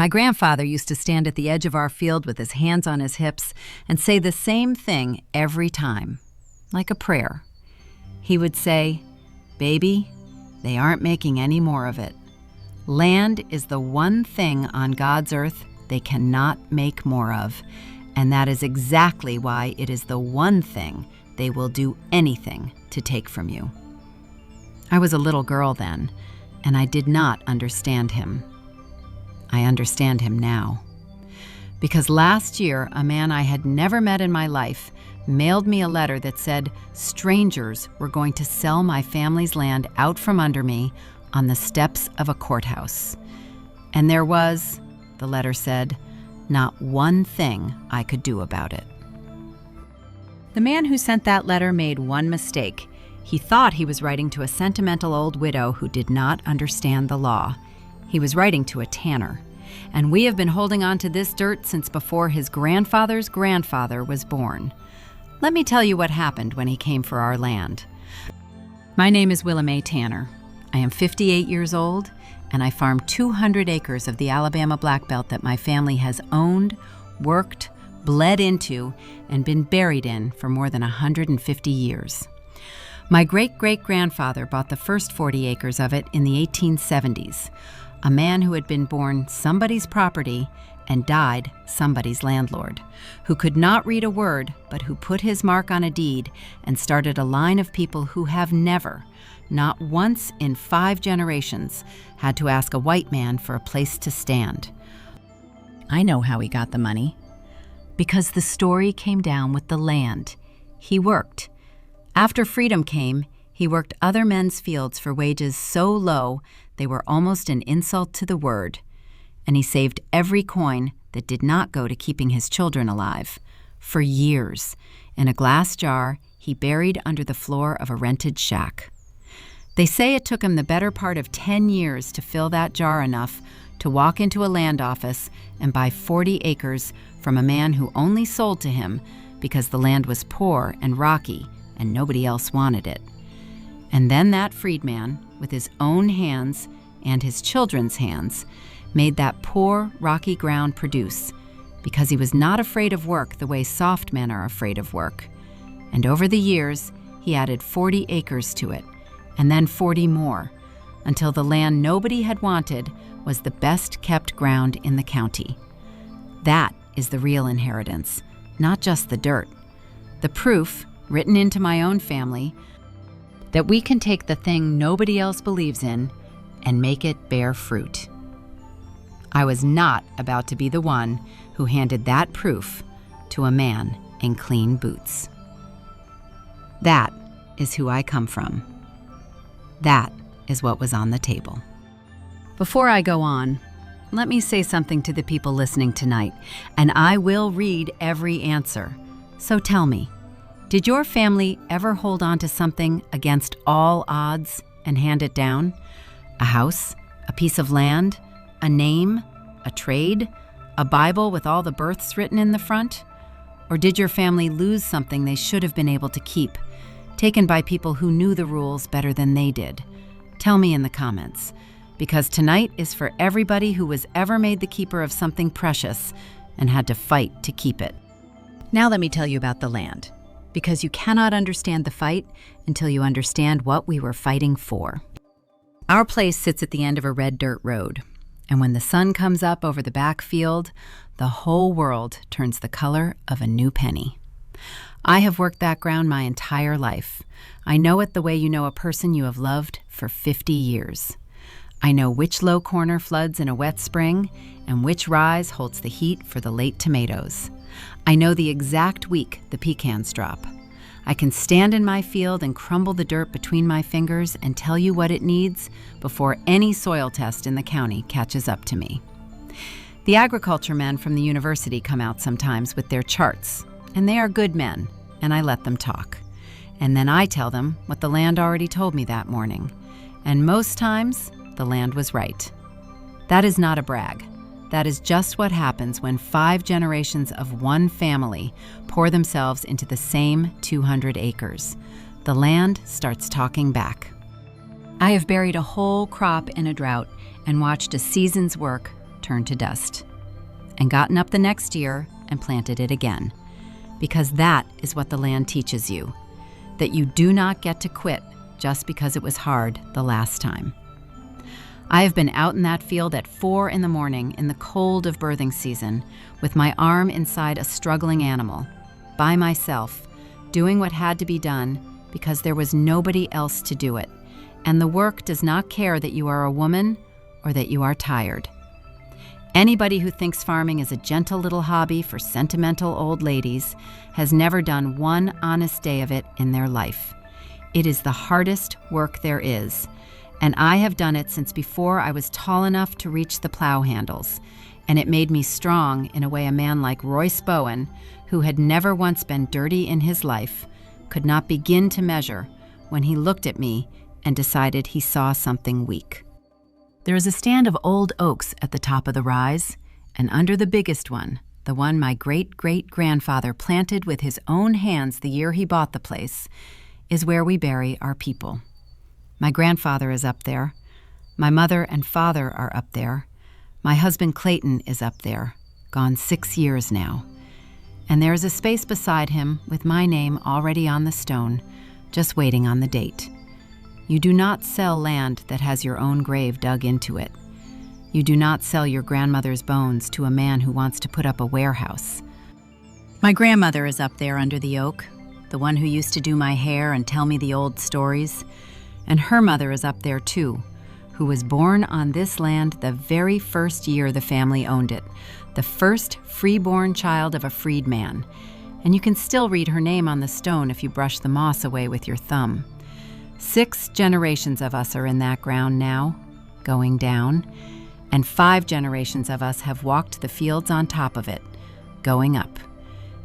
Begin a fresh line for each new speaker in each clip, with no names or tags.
My grandfather used to stand at the edge of our field with his hands on his hips and say the same thing every time, like a prayer. He would say, "Baby, they aren't making any more of it. Land is the one thing on God's earth they cannot make more of, and that is exactly why it is the one thing they will do anything to take from you." I was a little girl then, and I did not understand him. I understand him now. Because last year, a man I had never met in my life mailed me a letter that said strangers were going to sell my family's land out from under me on the steps of a courthouse. And there was, the letter said, not one thing I could do about it. The man who sent that letter made one mistake. He thought he was writing to a sentimental old widow who did not understand the law. He was writing to a tanner, and we have been holding on to this dirt since before his grandfather's grandfather was born. Let me tell you what happened when he came for our land. My name is Willa Mae Tanner. I am 58 years old, and I farm 200 acres of the Alabama Black Belt that my family has owned, worked, bled into, and been buried in for more than 150 years. My great-great-grandfather bought the first 40 acres of it in the 1870s. A man who had been born somebody's property and died somebody's landlord, who could not read a word, but who put his mark on a deed and started a line of people who have never, not once in 5 generations, had to ask a white man for a place to stand. I know how he got the money. Because the story came down with the land. He worked. After freedom came, he worked other men's fields for wages so low they were almost an insult to the word. And he saved every coin that did not go to keeping his children alive. For years, in a glass jar he buried under the floor of a rented shack. They say it took him the better part of 10 years to fill that jar enough to walk into a land office and buy 40 acres from a man who only sold to him because the land was poor and rocky and nobody else wanted it. And then that freedman, with his own hands and his children's hands, made that poor, rocky ground produce because he was not afraid of work the way soft men are afraid of work. And over the years, he added 40 acres to it, and then 40 more, until the land nobody had wanted was the best-kept ground in the county. That is the real inheritance, not just the dirt. The proof, written into my own family, that we can take the thing nobody else believes in and make it bear fruit. I was not about to be the one who handed that proof to a man in clean boots. That is who I come from. That is what was on the table. Before I go on, let me say something to the people listening tonight, and I will read every answer. So tell me, did your family ever hold on to something against all odds and hand it down? A house, a piece of land, a name, a trade, a Bible with all the births written in the front? Or did your family lose something they should have been able to keep, taken by people who knew the rules better than they did? Tell me in the comments, because tonight is for everybody who was ever made the keeper of something precious and had to fight to keep it. Now let me tell you about the land, because you cannot understand the fight until you understand what we were fighting for. Our place sits at the end of a red dirt road, and when the sun comes up over the back field, the whole world turns the color of a new penny. I have worked that ground my entire life. I know it the way you know a person you have loved for 50 years. I know which low corner floods in a wet spring and which rise holds the heat for the late tomatoes. I know the exact week the pecans drop. I can stand in my field and crumble the dirt between my fingers and tell you what it needs before any soil test in the county catches up to me. The agriculture men from the university come out sometimes with their charts, and they are good men, and I let them talk. And then I tell them what the land already told me that morning. And most times, the land was right. That is not a brag. That is just what happens when 5 generations of one family pour themselves into the same 200 acres. The land starts talking back. I have buried a whole crop in a drought and watched a season's work turned to dust, and gotten up the next year and planted it again. Because that is what the land teaches you, that you do not get to quit just because it was hard the last time. I have been out in that field at 4 a.m. in the cold of birthing season with my arm inside a struggling animal, by myself, doing what had to be done because there was nobody else to do it, and the work does not care that you are a woman or that you are tired. Anybody who thinks farming is a gentle little hobby for sentimental old ladies has never done one honest day of it in their life. It is the hardest work there is, and I have done it since before I was tall enough to reach the plow handles, and it made me strong in a way a man like Royce Bowen, who had never once been dirty in his life, could not begin to measure when he looked at me and decided he saw something weak. There is a stand of old oaks at the top of the rise, and under the biggest one, the one my great-great-grandfather planted with his own hands the year he bought the place, is where we bury our people. My grandfather is up there. My mother and father are up there. My husband Clayton is up there, gone 6 years now. And there is a space beside him with my name already on the stone, just waiting on the date. You do not sell land that has your own grave dug into it. You do not sell your grandmother's bones to a man who wants to put up a warehouse. My grandmother is up there under the oak, the one who used to do my hair and tell me the old stories. And her mother is up there too, who was born on this land the very first year the family owned it, the first freeborn child of a freedman. And you can still read her name on the stone if you brush the moss away with your thumb. 6 generations of us are in that ground now, going down, and 5 generations of us have walked the fields on top of it, going up.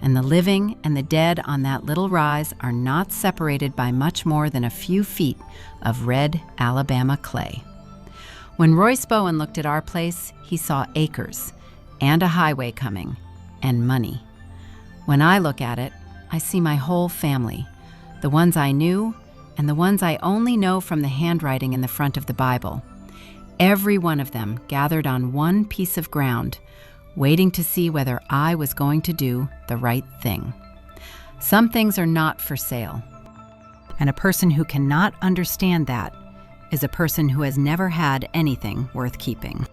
And the living and the dead on that little rise are not separated by much more than a few feet of red Alabama clay. When Royce Bowen looked at our place, he saw acres, and a highway coming, and money. When I look at it, I see my whole family, the ones I knew, and the ones I only know from the handwriting in the front of the Bible. Every one of them gathered on one piece of ground, waiting to see whether I was going to do the right thing. Some things are not for sale, and a person who cannot understand that is a person who has never had anything worth keeping.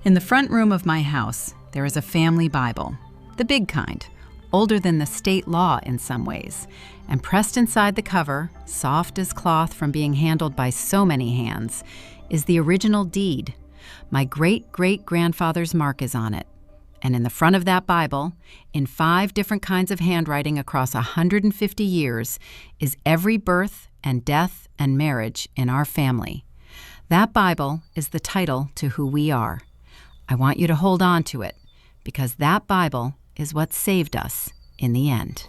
In the front room of my house, there is a family Bible, the big kind, older than the state law in some ways, and pressed inside the cover, soft as cloth from being handled by so many hands, is the original deed. My great-great-grandfather's mark is on it. And in the front of that Bible, in 5 different kinds of handwriting across 150 years, is every birth and death and marriage in our family. That Bible is the title to who we are. I want you to hold on to it, because that Bible is what saved us in the end.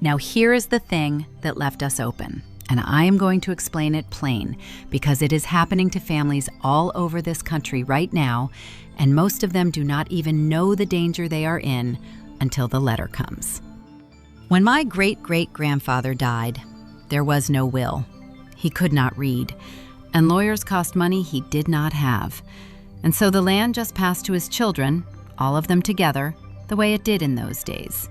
Now here is the thing that left us open, and I am going to explain it plain, because it is happening to families all over this country right now, and most of them do not even know the danger they are in until the letter comes. When my great-great-grandfather died, there was no will. He could not read, and lawyers cost money he did not have. And so the land just passed to his children, all of them together, the way it did in those days.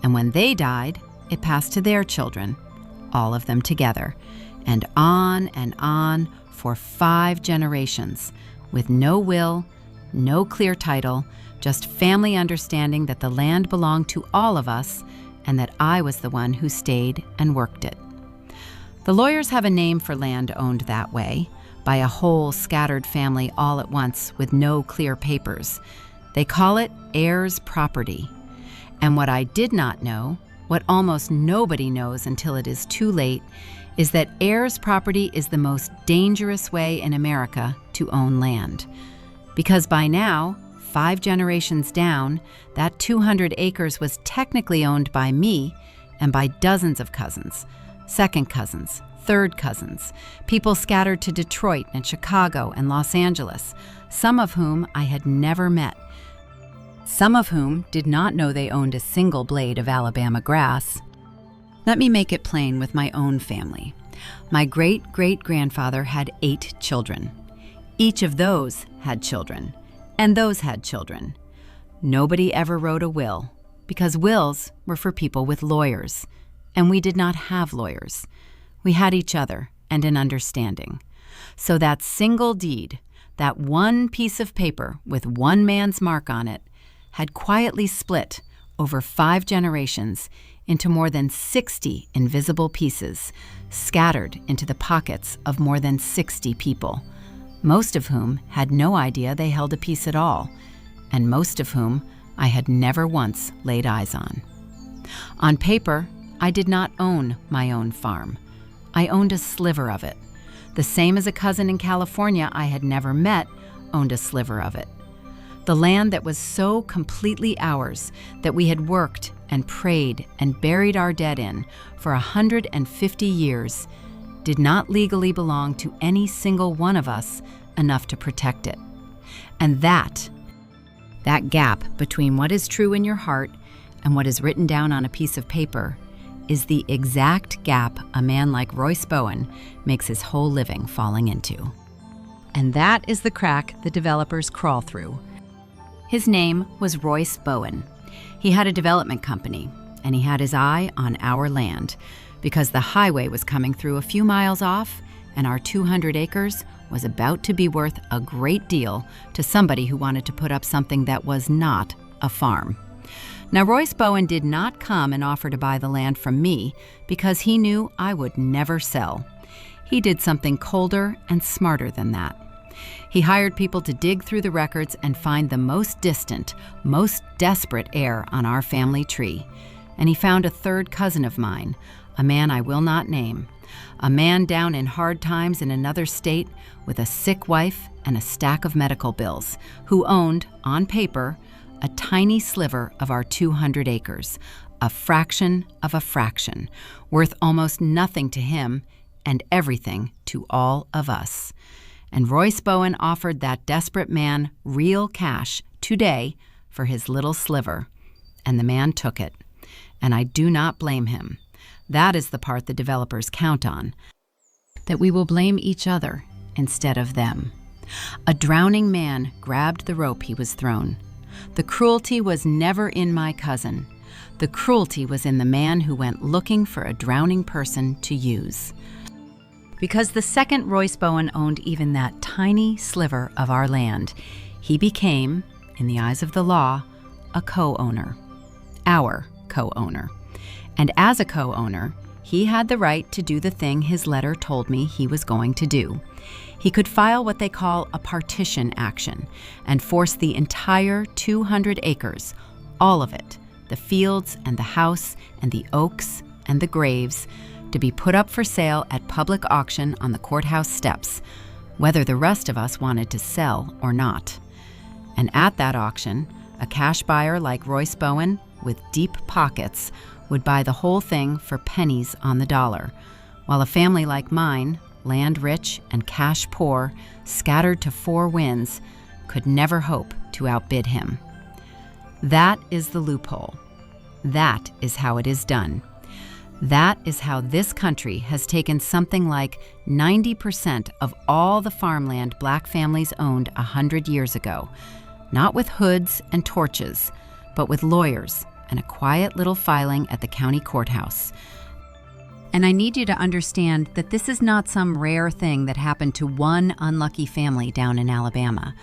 And when they died, it passed to their children, all of them together, and on for 5 generations, with no will, no clear title, just family understanding that the land belonged to all of us and that I was the one who stayed and worked it. The lawyers have a name for land owned that way, by a whole scattered family all at once with no clear papers. They call it heirs property. And what I did not know, what almost nobody knows until it is too late, is that heirs property is the most dangerous way in America to own land. Because by now, 5 generations down, that 200 acres was technically owned by me and by dozens of cousins, second cousins, third cousins, people scattered to Detroit and Chicago and Los Angeles, some of whom I had never met, some of whom did not know they owned a single blade of Alabama grass. Let me make it plain with my own family. My great-great-grandfather had 8 children. Each of those had children, And those had children. Nobody ever wrote a will, because wills were for people with lawyers, and we did not have lawyers. We had each other and an understanding. So that single deed, that one piece of paper with one man's mark on it, had quietly split over 5 generations into more than 60 invisible pieces, scattered into the pockets of more than 60 people, most of whom had no idea they held a piece at all, and most of whom I had never once laid eyes on. On paper, I did not own my own farm. I owned a sliver of it. The same as a cousin in California I had never met owned a sliver of it. The land that was so completely ours that we had worked and prayed and buried our dead in for 150 years did not legally belong to any single one of us enough to protect it. And that gap between what is true in your heart and what is written down on a piece of paper is the exact gap a man like Royce Bowen makes his whole living falling into. And that is the crack the developers crawl through. His name was Royce Bowen. He had a development company, and he had his eye on our land, because the highway was coming through a few miles off, and our 200 acres was about to be worth a great deal to somebody who wanted to put up something that was not a farm. Now, Royce Bowen did not come and offer to buy the land from me because he knew I would never sell. He did something colder and smarter than that. He hired people to dig through the records and find the most distant, most desperate heir on our family tree. And he found a third cousin of mine, a man I will not name, a man down in hard times in another state with a sick wife and a stack of medical bills, who owned, on paper, a tiny sliver of our 200 acres, a fraction of a fraction, worth almost nothing to him and everything to all of us. And Royce Bowen offered that desperate man real cash today for his little sliver, and the man took it. And I do not blame him. That is the part the developers count on, that we will blame each other instead of them. A drowning man grabbed the rope he was thrown. The cruelty was never in my cousin. The cruelty was in the man who went looking for a drowning person to use. Because the second Royce Bowen owned even that tiny sliver of our land, he became, in the eyes of the law, a co-owner. Our co-owner. And as a co-owner, he had the right to do the thing his letter told me he was going to do. He could file what they call a partition action and force the entire 200 acres, all of it, the fields and the house and the oaks and the graves, to be put up for sale at public auction on the courthouse steps, whether the rest of us wanted to sell or not. And at that auction, a cash buyer like Royce Bowen, with deep pockets, would buy the whole thing for pennies on the dollar, while a family like mine, land rich and cash poor, scattered to 4 winds, could never hope to outbid him. That is the loophole. That is how it is done. That is how this country has taken something like 90% of all the farmland black families owned 100 years ago, not with hoods and torches, but with lawyers and a quiet little filing at the county courthouse. And I need you to understand that this is not some rare thing that happened to one unlucky family down in Alabama.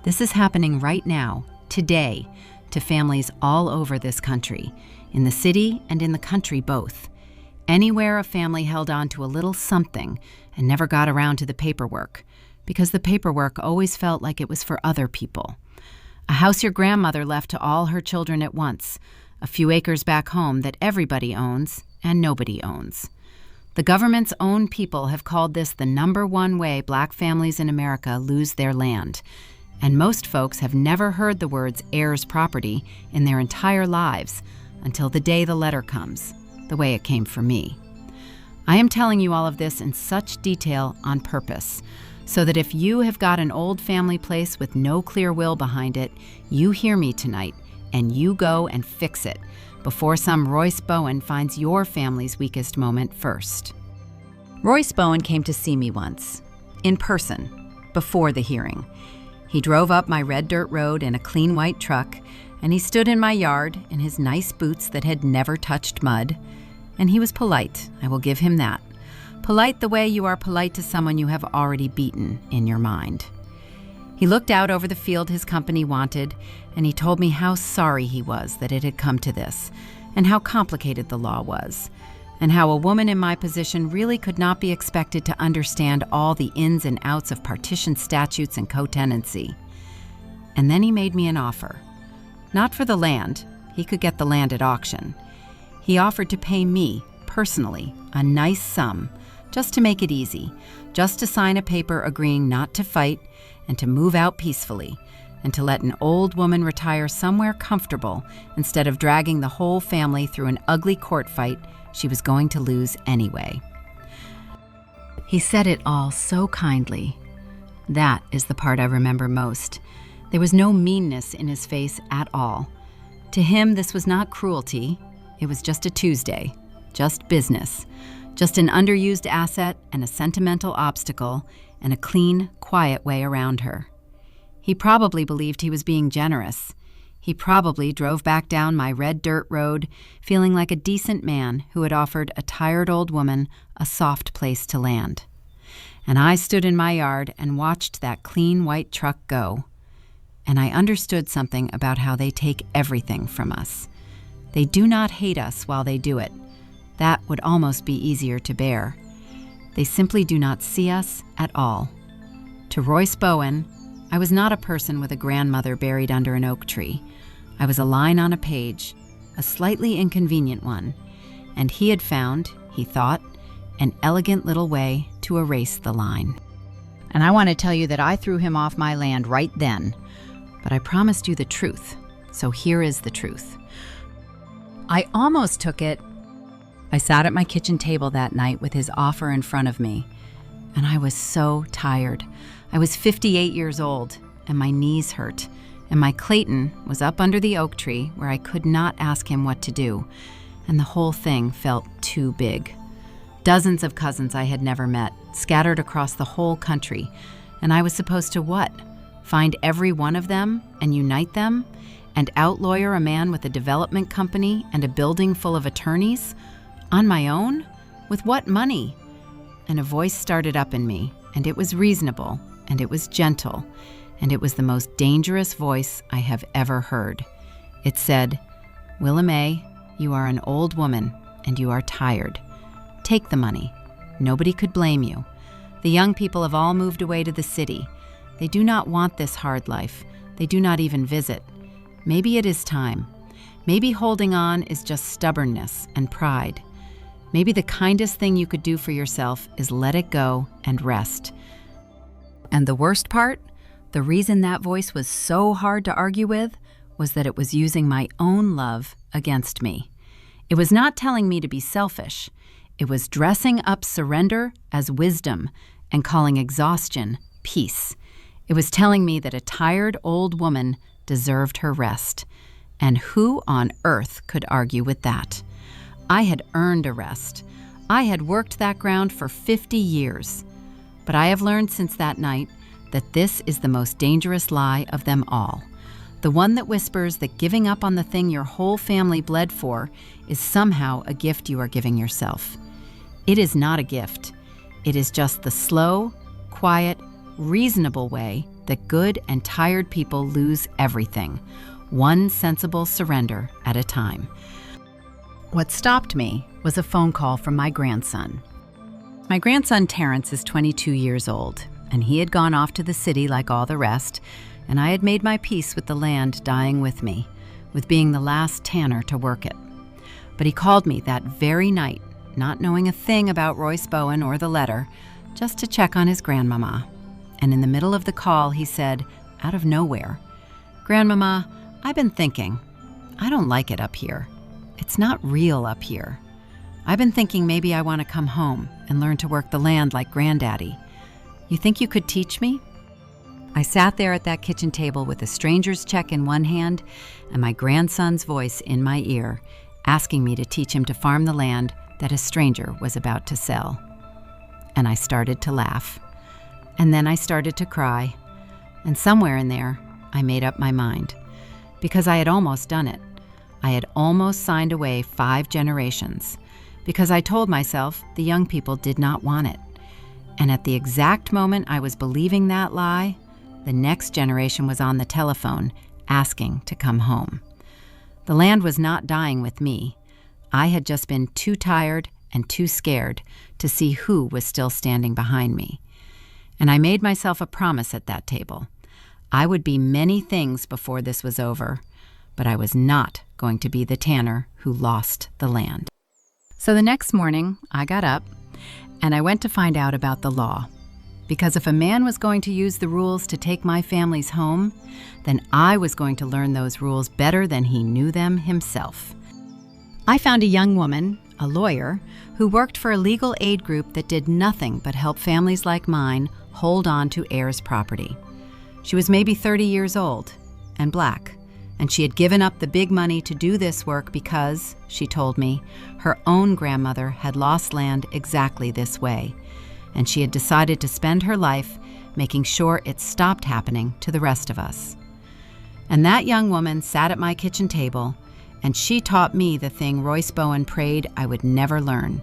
This is happening right now, today, to families all over this country, in the city and in the country both. Anywhere a family held on to a little something and never got around to the paperwork, because the paperwork always felt like it was for other people. A house your grandmother left to all her children at once, a few acres back home that everybody owns and nobody owns. The government's own people have called this the #1 way black families in America lose their land, and most folks have never heard the words heirs property in their entire lives until the day the letter comes, the way it came for me. I am telling you all of this in such detail on purpose, so that if you have got an old family place with no clear will behind it, you hear me tonight and you go and fix it before some Royce Bowen finds your family's weakest moment first. Royce Bowen came to see me once, in person, before the hearing. He drove up my red dirt road in a clean white truck, and he stood in my yard in his nice boots that had never touched mud. And he was polite, I will give him that. Polite the way you are polite to someone you have already beaten in your mind. He looked out over the field his company wanted, and he told me how sorry he was that it had come to this, and how complicated the law was, and how a woman in my position really could not be expected to understand all the ins and outs of partition statutes and co-tenancy. And then he made me an offer. Not for the land, he could get the land at auction. He offered to pay me, personally, a nice sum, just to make it easy, just to sign a paper agreeing not to fight and to move out peacefully, and to let an old woman retire somewhere comfortable instead of dragging the whole family through an ugly court fight she was going to lose anyway. He said it all so kindly. That is the part I remember most. There was no meanness in his face at all. To him, this was not cruelty. It was just a Tuesday, just business, just an underused asset and a sentimental obstacle and a clean, quiet way around her. He probably believed he was being generous. He probably drove back down my red dirt road feeling like a decent man who had offered a tired old woman a soft place to land. And I stood in my yard and watched that clean white truck go. And I understood something about how they take everything from us. They do not hate us while they do it. That would almost be easier to bear. They simply do not see us at all. To Royce Bowen, I was not a person with a grandmother buried under an oak tree. I was a line on a page, a slightly inconvenient one, and he had found, he thought, an elegant little way to erase the line. And I want to tell you that I threw him off my land right then, but I promised you the truth, so here is the truth. I almost took it. I sat at my kitchen table that night with his offer in front of me, and I was so tired. I was 58 years old, and my knees hurt, and my Clayton was up under the oak tree where I could not ask him what to do, and the whole thing felt too big. Dozens of cousins I had never met, scattered across the whole country, and I was supposed to what? Find every one of them and unite them, and out-lawyer a man with a development company and a building full of attorneys? On my own? With what money? And a voice started up in me, and it was reasonable, and it was gentle, and it was the most dangerous voice I have ever heard. It said, "Willa Mae, you are an old woman, and you are tired. Take the money. Nobody could blame you. The young people have all moved away to the city. They do not want this hard life. They do not even visit. Maybe it is time. Maybe holding on is just stubbornness and pride. Maybe the kindest thing you could do for yourself is let it go and rest." And the worst part, the reason that voice was so hard to argue with, was that it was using my own love against me. It was not telling me to be selfish. It was dressing up surrender as wisdom and calling exhaustion peace. It was telling me that a tired old woman deserved her rest. And who on earth could argue with that? I had earned a rest. I had worked that ground for 50 years. But I have learned since that night that this is the most dangerous lie of them all. The one that whispers that giving up on the thing your whole family bled for is somehow a gift you are giving yourself. It is not a gift. It is just the slow, quiet, reasonable way that good and tired people lose everything, one sensible surrender at a time. What stopped me was a phone call from my grandson. My grandson Terrence is 22 years old, and he had gone off to the city like all the rest, and I had made my peace with the land dying with me, with being the last tanner to work it. But he called me that very night, not knowing a thing about Royce Bowen or the letter, just to check on his grandmama. And in the middle of the call, he said, out of nowhere, "Grandmama, I've been thinking. I don't like it up here. It's not real up here. I've been thinking maybe I want to come home and learn to work the land like Granddaddy. You think you could teach me?" I sat there at that kitchen table with a stranger's check in one hand and my grandson's voice in my ear, asking me to teach him to farm the land that a stranger was about to sell. And I started to laugh. And then I started to cry. And somewhere in there, I made up my mind. Because I had almost done it. I had almost signed away 5 generations. Because I told myself the young people did not want it. And at the exact moment I was believing that lie, the next generation was on the telephone asking to come home. The land was not dying with me. I had just been too tired and too scared to see who was still standing behind me. And I made myself a promise at that table. I would be many things before this was over, but I was not going to be the tanner who lost the land. So the next morning, I got up and I went to find out about the law. Because if a man was going to use the rules to take my family's home, then I was going to learn those rules better than he knew them himself. I found a young woman, a lawyer, who worked for a legal aid group that did nothing but help families like mine hold on to heirs' property. She was maybe 30 years old and black, and she had given up the big money to do this work because, she told me, her own grandmother had lost land exactly this way, and she had decided to spend her life making sure it stopped happening to the rest of us. And that young woman sat at my kitchen table, and she taught me the thing Royce Bowen prayed I would never learn.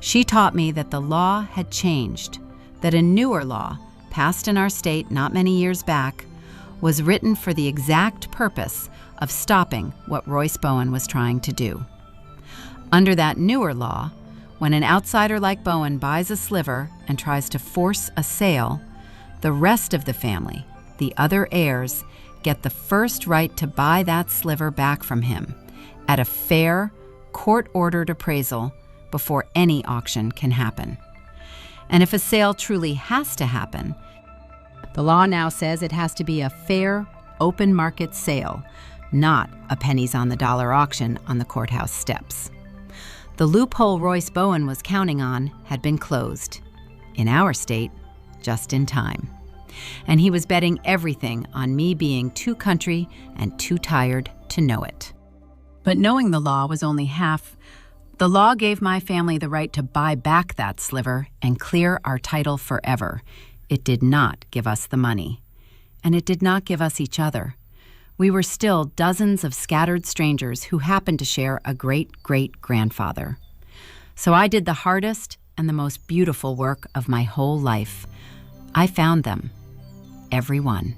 She taught me that the law had changed, that a newer law, passed in our state not many years back, was written for the exact purpose of stopping what Royce Bowen was trying to do. Under that newer law, when an outsider like Bowen buys a sliver and tries to force a sale, the rest of the family, the other heirs, get the first right to buy that sliver back from him at a fair, court-ordered appraisal before any auction can happen. And if a sale truly has to happen, the law now says it has to be a fair, open market sale, not a pennies-on-the-dollar auction on the courthouse steps. The loophole Royce Bowen was counting on had been closed, in our state, just in time. And he was betting everything on me being too country and too tired to know it. But knowing the law was only half. The law gave my family the right to buy back that sliver and clear our title forever. It did not give us the money. And it did not give us each other. We were still dozens of scattered strangers who happened to share a great-great-grandfather. So I did the hardest and the most beautiful work of my whole life. I found them. Every one.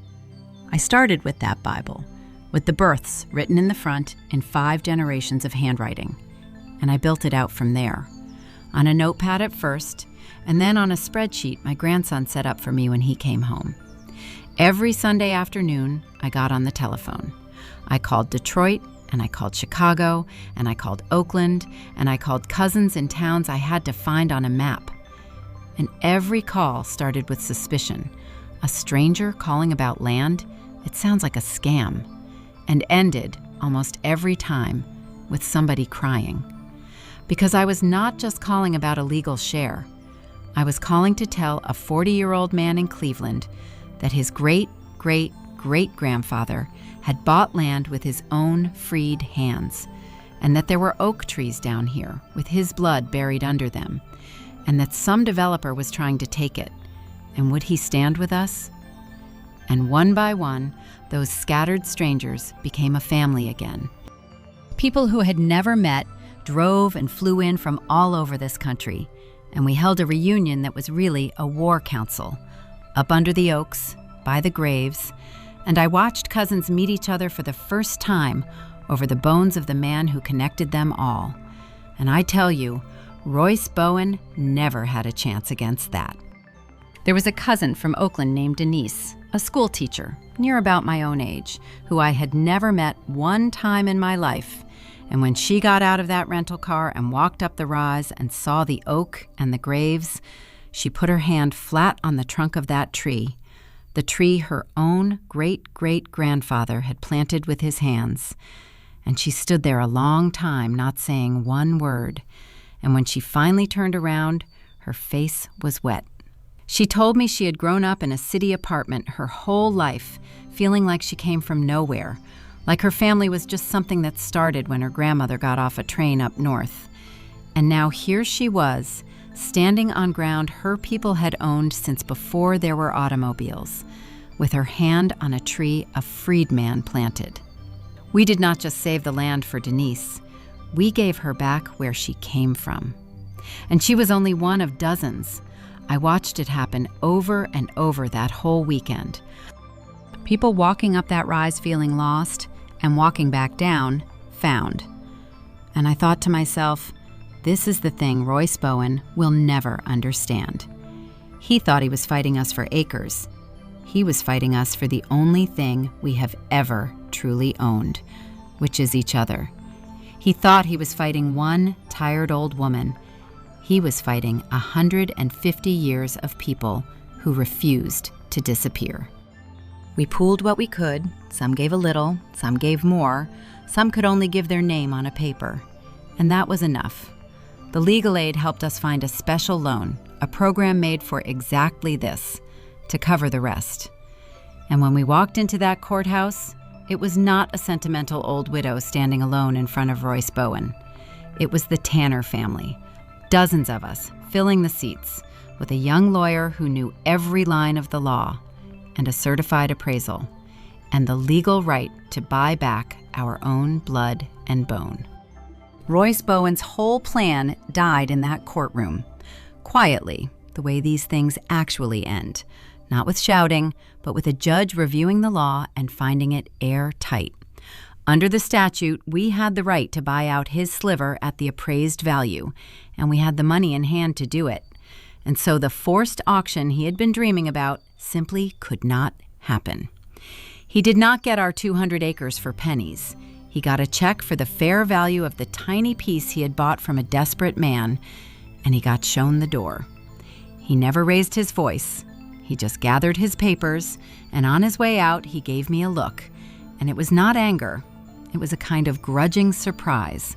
I started with that Bible, with the births written in the front in 5 generations of handwriting. And I built it out from there. On a notepad at first, and then on a spreadsheet my grandson set up for me when he came home. Every Sunday afternoon, I got on the telephone. I called Detroit, and I called Chicago, and I called Oakland, and I called cousins in towns I had to find on a map. And every call started with suspicion. A stranger calling about land? It sounds like a scam. And ended, almost every time, with somebody crying. Because I was not just calling about a legal share. I was calling to tell a 40-year-old man in Cleveland that his great-great-great-grandfather had bought land with his own freed hands, and that there were oak trees down here with his blood buried under them, and that some developer was trying to take it. And would he stand with us? And one by one, those scattered strangers became a family again. People who had never met drove and flew in from all over this country, and we held a reunion that was really a war council, up under the oaks, by the graves, and I watched cousins meet each other for the first time over the bones of the man who connected them all. And I tell you, Royce Bowen never had a chance against that. There was a cousin from Oakland named Denise, a school teacher, near about my own age, who I had never met one time in my life. And when she got out of that rental car and walked up the rise and saw the oak and the graves, she put her hand flat on the trunk of that tree, the tree her own great-great-grandfather had planted with his hands. And she stood there a long time, not saying one word. And when she finally turned around, her face was wet. She told me she had grown up in a city apartment her whole life, feeling like she came from nowhere, like her family was just something that started when her grandmother got off a train up north. And now here she was, standing on ground her people had owned since before there were automobiles, with her hand on a tree a freedman planted. We did not just save the land for Denise. We gave her back where she came from. And she was only one of dozens. I watched it happen over and over that whole weekend. People walking up that rise feeling lost and walking back down, found. And I thought to myself, this is the thing Royce Bowen will never understand. He thought he was fighting us for acres. He was fighting us for the only thing we have ever truly owned, which is each other. He thought he was fighting one tired old woman. He was fighting 150 years of people who refused to disappear. We pooled what we could. Some gave a little, some gave more, some could only give their name on a paper. And that was enough. The legal aid helped us find a special loan, a program made for exactly this, to cover the rest. And when we walked into that courthouse, it was not a sentimental old widow standing alone in front of Royce Bowen. It was the Tanner family, dozens of us filling the seats, with a young lawyer who knew every line of the law, and a certified appraisal, and the legal right to buy back our own blood and bone. Royce Bowen's whole plan died in that courtroom, quietly, the way these things actually end, not with shouting, but with a judge reviewing the law and finding it airtight. Under the statute, we had the right to buy out his sliver at the appraised value, and we had the money in hand to do it. And so the forced auction he had been dreaming about simply could not happen. He did not get our 200 acres for pennies. He got a check for the fair value of the tiny piece he had bought from a desperate man, and he got shown the door. He never raised his voice. He just gathered his papers, and on his way out, he gave me a look. And it was not anger. It was a kind of grudging surprise,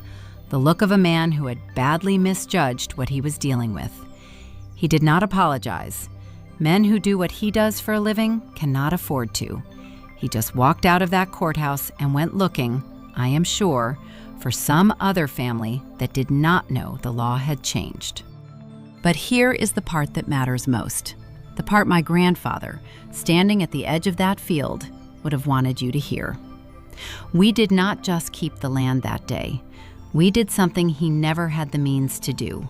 the look of a man who had badly misjudged what he was dealing with. He did not apologize. Men who do what he does for a living cannot afford to. He just walked out of that courthouse and went looking, I am sure, for some other family that did not know the law had changed. But here is the part that matters most, the part my grandfather, standing at the edge of that field, would have wanted you to hear. We did not just keep the land that day. We did something he never had the means to do.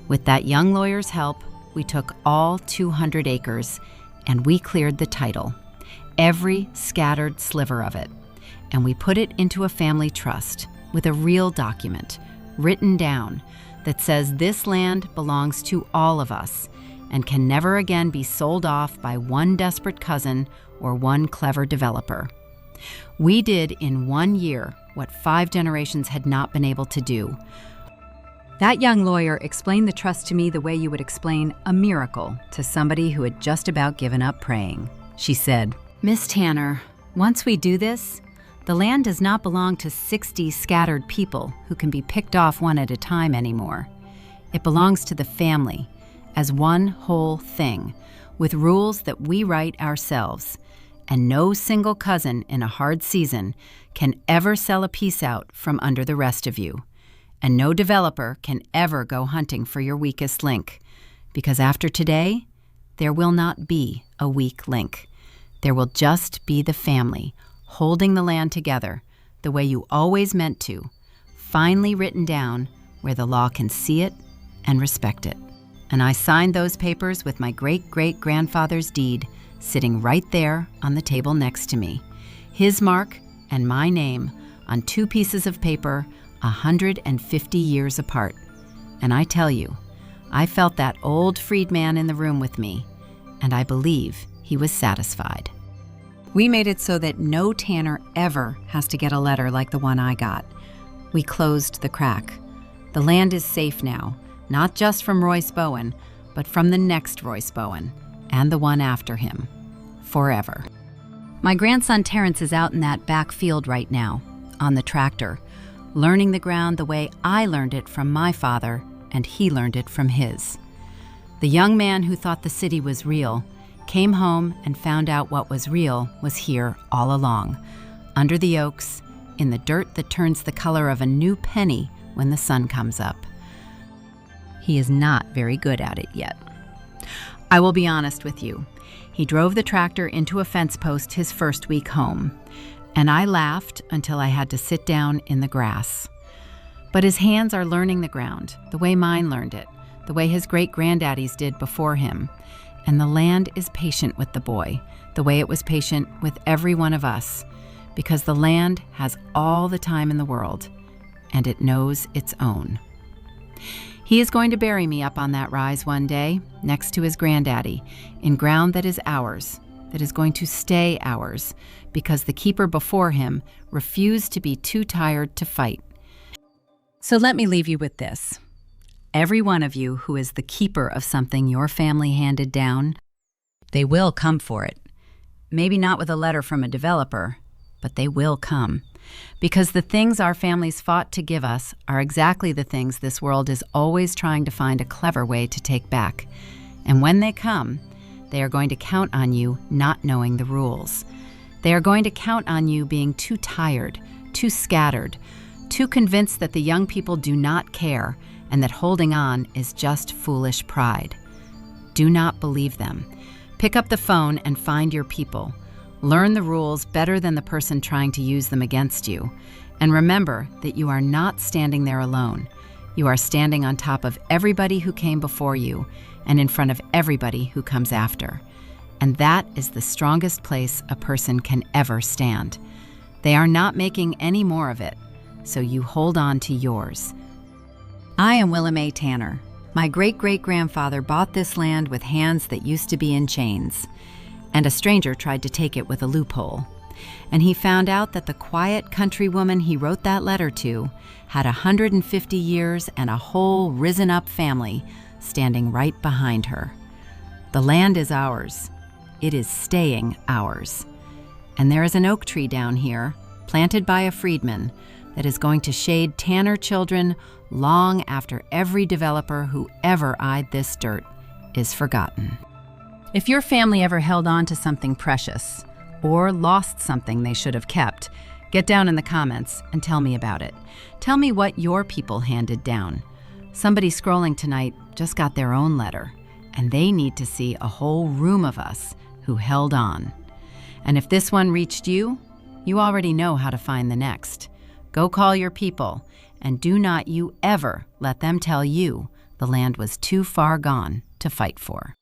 With that young lawyer's help, we took all 200 acres and we cleared the title, every scattered sliver of it, and we put it into a family trust with a real document written down that says this land belongs to all of us and can never again be sold off by one desperate cousin or one clever developer. We did in 1 year what 5 generations had not been able to do. That young lawyer explained the trust to me the way you would explain a miracle to somebody who had just about given up praying. She said, "Miss Tanner, once we do this, the land does not belong to 60 scattered people who can be picked off one at a time anymore. It belongs to the family as one whole thing, with rules that we write ourselves. And no single cousin in a hard season can ever sell a piece out from under the rest of you. And no developer can ever go hunting for your weakest link. Because after today, there will not be a weak link. There will just be the family, holding the land together the way you always meant to, finely written down where the law can see it and respect it." And I signed those papers with my great-great-grandfather's deed, sitting right there on the table next to me, his mark and my name on 2 pieces of paper 150 years apart. And I tell you, I felt that old freedman in the room with me, and I believe he was satisfied. We made it so that no Tanner ever has to get a letter like the one I got. We closed the crack. The land is safe now, not just from Royce Bowen, but from the next Royce Bowen, and the one after him, forever. My grandson Terrence is out in that back field right now, on the tractor, learning the ground the way I learned it from my father, and he learned it from his. The young man who thought the city was real came home and found out what was real was here all along, under the oaks, in the dirt that turns the color of a new penny when the sun comes up. He is not very good at it yet. I will be honest with you. He drove the tractor into a fence post his first week home, and I laughed until I had to sit down in the grass. But his hands are learning the ground, the way mine learned it, the way his great-granddaddies did before him. And the land is patient with the boy, the way it was patient with every one of us, because the land has all the time in the world, and it knows its own. He is going to bury me up on that rise one day, next to his granddaddy, in ground that is ours, that is going to stay ours, because the keeper before him refused to be too tired to fight. So let me leave you with this. Every one of you who is the keeper of something your family handed down, they will come for it. Maybe not with a letter from a developer, but they will come. Because the things our families fought to give us are exactly the things this world is always trying to find a clever way to take back. And when they come, they are going to count on you not knowing the rules. They are going to count on you being too tired, too scattered, too convinced that the young people do not care and that holding on is just foolish pride. Do not believe them. Pick up the phone and find your people. Learn the rules better than the person trying to use them against you. And remember that you are not standing there alone. You are standing on top of everybody who came before you and in front of everybody who comes after. And that is the strongest place a person can ever stand. They are not making any more of it, so you hold on to yours. I am William A. Tanner. My great-great-grandfather bought this land with hands that used to be in chains, and a stranger tried to take it with a loophole. And he found out that the quiet country woman he wrote that letter to had 150 years and a whole risen-up family standing right behind her. The land is ours. It is staying ours. And there is an oak tree down here, planted by a freedman, that is going to shade Tanner children long after every developer who ever eyed this dirt is forgotten. If your family ever held on to something precious or lost something they should have kept, get down in the comments and tell me about it. Tell me what your people handed down. Somebody scrolling tonight just got their own letter, and they need to see a whole room of us who held on. And if this one reached you, you already know how to find the next. Go call your people, and do not you ever let them tell you the land was too far gone to fight for.